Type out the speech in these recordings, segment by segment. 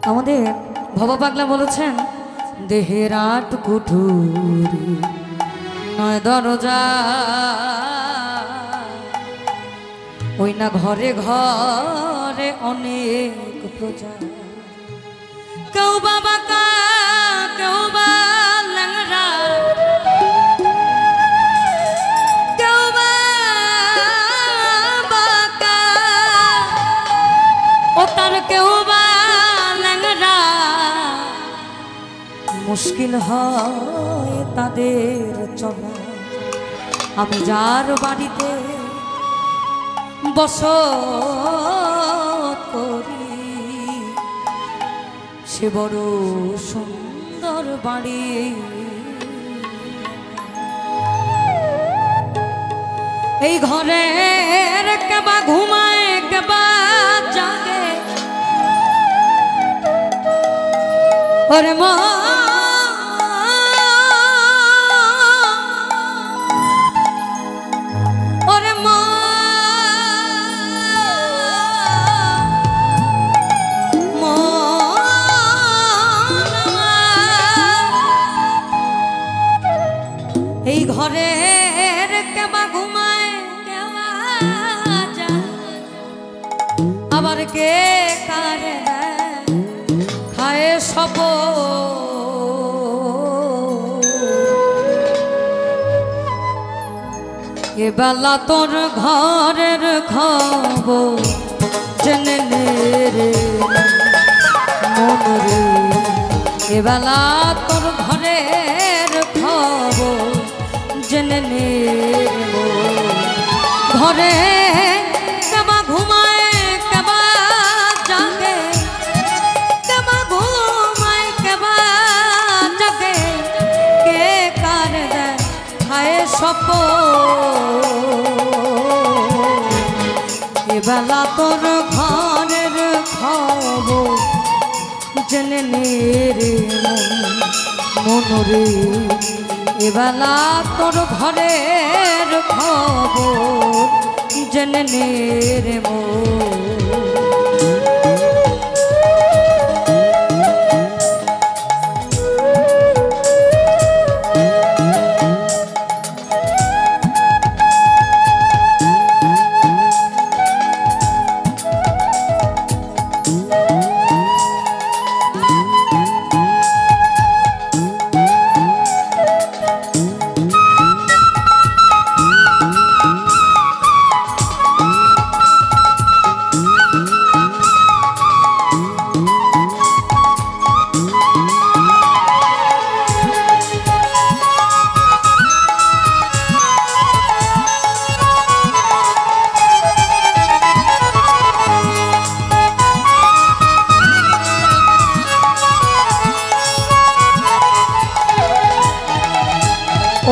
আমাদের ভবা পাগলা বলেছেন, দেহের আট কুঠুরি নয় দরজা, ওই না ঘরে ঘরে অনেক প্রজা। কেউ বাবা কা কেউ বা ল্যাংড়া, কেউ বা বাঁকা, ও তার কেউ বা ল্যাংড়া। মুশকিল হয় তাদের চলা। আমি যার বাড়িতে বসত করি, সে বড় সুন্দর বাড়ি। এই ঘরের কেবা ঘুমায় কেবা জাগে, ওরে মা এই ঘরের কেবা ঘুমায় কেবা যায়, আবার কে কারে খায় সব। এবেলা তোর ঘরের খবর জেনে নে রে মন রে, এবেলা তোর ঘরের খবর জেনে নে। ঘরে কেবা ঘুমায় কেবা জাগে, কেবা ঘুমায় কেবা জাগে, কে কার দেয় খায় সপ। এবেলা তোর ঘরের খবর জেনে নে রে মন রে, এবেলা তোর ঘরের খবর জেনে নে রে মন।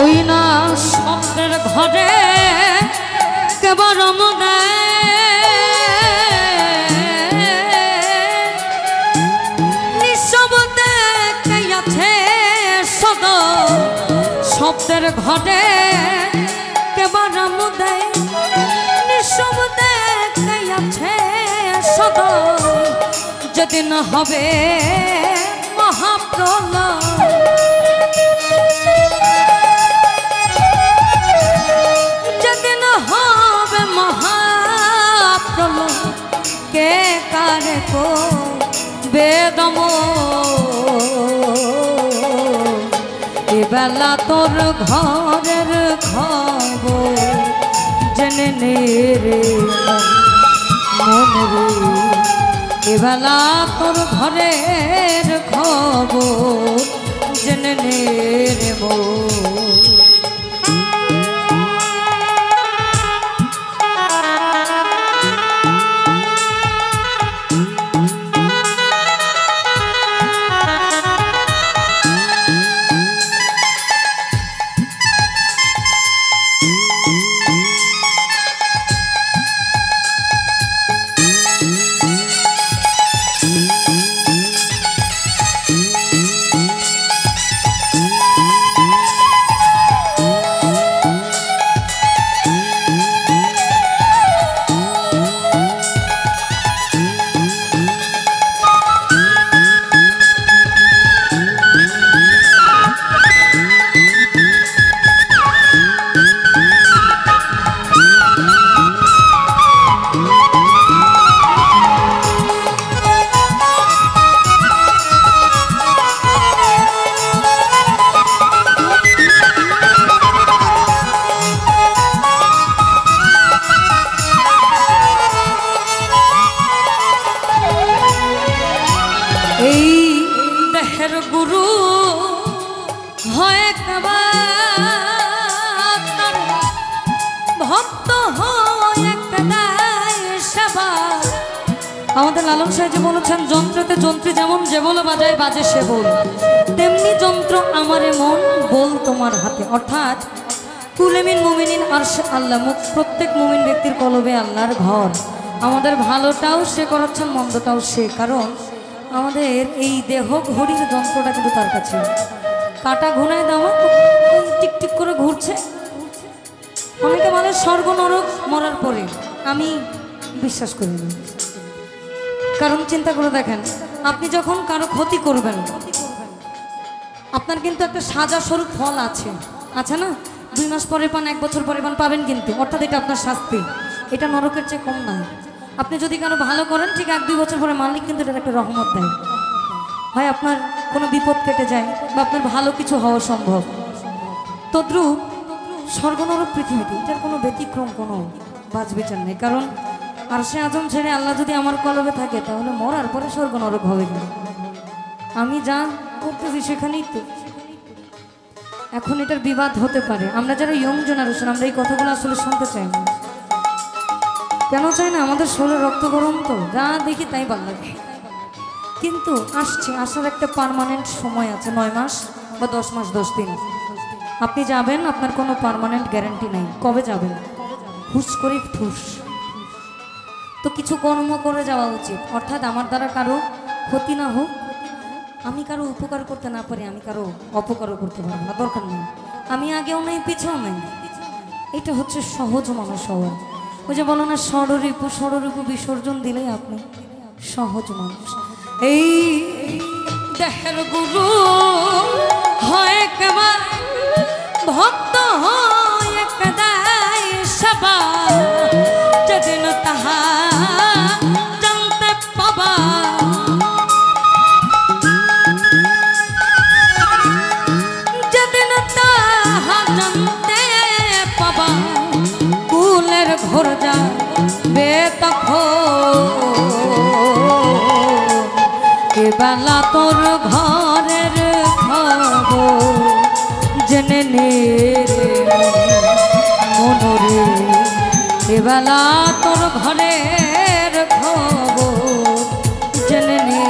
ওই না স্বপ্নের ঘরে কেবল নিঃশব্দে কে আছে সদা, শব্দের ঘরে কেবল নিঃশব্দে কে আছে সদা। যেদিন হবে মহাপ্রলয়, কে কারে কো বেদম। এবেলা তোর ঘরের খবর জেনে নে রে মন রে, এবেলা তোর ঘরের খবর জেনে নে রে মন। দেহের গুরু হয় ভক্ত হয় সেবা। আমাদের লালন সাহেব বলেছেন, যন্ত্রতে যন্ত্রী যেমন যে বলো বাজায় বাজে সে বল, তেমনি যন্ত্র আমারে মন বল তোমার হাতে। অর্থাৎ কুলেমিন মুমিনিন আরশে আল্লাহ, প্রত্যেক মুমিন ব্যক্তির কলবে আল্লাহর ঘর। আমাদের ভালোটাও সে করাচ্ছেন, মন্দটাও সে। কারণ আমাদের এই দেহ ঘড়ির যন্ত্রটা কিন্তু তার কাছে। কাটা ঘুরায় দেওয়া টিকটিক করে ঘুরছে। অনেকে বলে স্বর্গ নরক মরার পরে, আমি বিশ্বাস করি না। কারণ চিন্তা করে দেখেন, আপনি যখন কারো ক্ষতি করবেন, আপনার কিন্তু একটা সাজা স্বরূপ ফল আছে, আছে না? 2 মাস পরে পান, 1 বছর পরে পান, পাবেন কিন্তু। অর্থাৎ এটা আপনার শাস্তি, এটা নরকের চেয়ে কম নয়। আপনি যদি কারো ভালো করেন, ঠিক 1-2 বছর পরে মালিক কিন্তু এটা একটা রহমত দেয়। হয় আপনার কোনো বিপদ কেটে যায়, বা আপনার ভালো কিছু হওয়া সম্ভব। তদ্রূপ স্বর্গ নরক পৃথিবীতে এটার কোনো ব্যতিক্রম, কোনো বাজ বিচার নেই। কারণ আরশে আজম ছেড়ে আল্লাহ যদি আমার কলবে থাকে, তাহলে মরার পরে স্বর্গ নরক হবে না। আমি যা করতেছি সেখানেই তো। এখন এটার বিবাদ হতে পারে। আমরা যারা ইয়ং জেনারেশন, আমরা এই কথাগুলো আসলে শুনতে চাই না। কেন চাই না? আমাদের শরীরে রক্ত গরম, তো যা দেখি তাই ভালো লাগে। কিন্তু আসছে, আসার একটা পার্মানেন্ট সময় আছে, 9 মাস বা 10 মাস 10 দিন। আপনি যাবেন, আপনার কোনো পার্মানেন্ট গ্যারান্টি নেই কবে যাবেন। হুস করে ঠুস। তো কিছু কর্ম করে যাওয়া উচিত। অর্থাৎ আমার দ্বারা কারো ক্ষতি না হোক, আমি কারো উপকার করতে না পারি, আমি কারো অপকারও করতে পারবো না, দরকার নেই। আমি আগেও নেই, পিছেও নেই। এটা হচ্ছে সহজ মানুষ হওয়া। ওই যে বলো না, ষড়রিপু বিসর্জন দিলেই আপনি সহজ মানুষ। এই দেহের গুরু হয় কেবল ভক্ত হয় একদাই সেবা। যেদিন তাহা জানতে পাবা, যেদিন তাহা জানতে পাবা, কুলের ঘর যাবে তখন। এবেলা তোর ঘরের খবর জেনে নে মনরে। এবেলা তোর ঘরের খবর জেনে নে।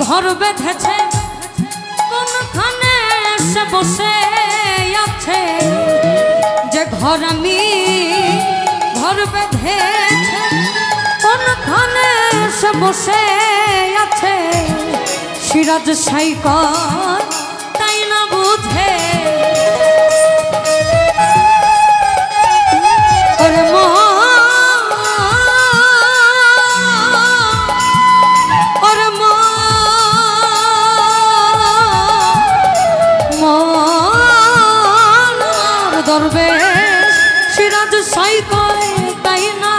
ঘর বেঁধেছে কোনখানে সে বসে আছে, যে ঘর আমি ঘর বেঁধেছে কোনখানে সে বসে আছে। সিরাজ সাইকর তাই না বুঝে, ওরে দরবেশ সিরাজ সাইকর তাই না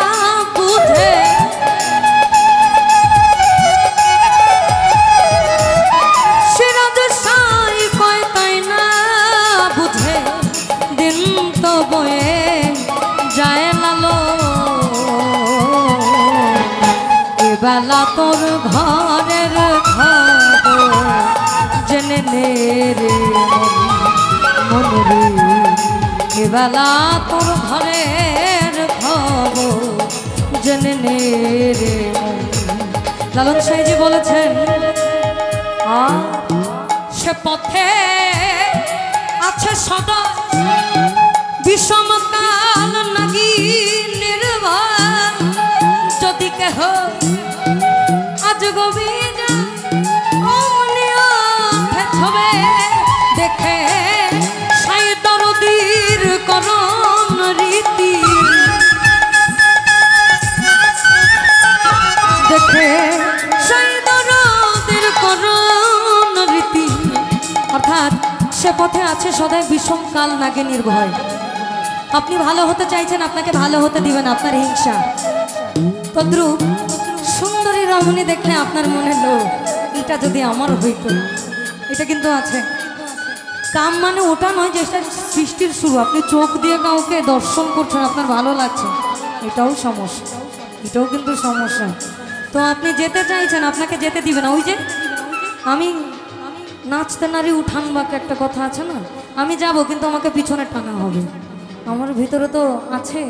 বুঝে। এবেলা তোর ঘরের খবর জেনে নে রে মন রে, এবেলা তোর ঘরের খবর জেনে নে রে মন। লালন সাইজি বলেছেন সে পথে আছে সদা বিষমকাল নাগি নির্বাণ, যদি কেহ আজ গভীর ছবে দেখে সাই দরদির করণ রীতি, দেখে সাই দরদির করণ রীতি, অর্থাৎ সে পথে আছে সদাই বিষম কাল নাগে নির্ভয়। আপনি ভালো হতে চাইছেন, আপনাকে ভালো হতে দিবেন আপনার হিংসা। তদ্রূপ সুন্দরী রমণী দেখলে আপনার মনে লোভ, এটা যদি আমার হইতো, এটা কিন্তু আছে। কাম মানে ওটা নয় যেটা সৃষ্টির শুরু, আপনি চোখ দিয়ে কাউকে দর্শন করছেন, আপনার ভালো লাগছে, এটাও সমস্যা, এটাও কিন্তু সমস্যা। তো আপনি যেতে চাইছেন, আপনাকে যেতে দিবে না। ওই যে আমি নাচতে নারী উঠান বাকে একটা কথা আছে না, আমি যাব কিন্তু আমাকে পিছনে টানা হবে। আমার ভিতরে তো আছে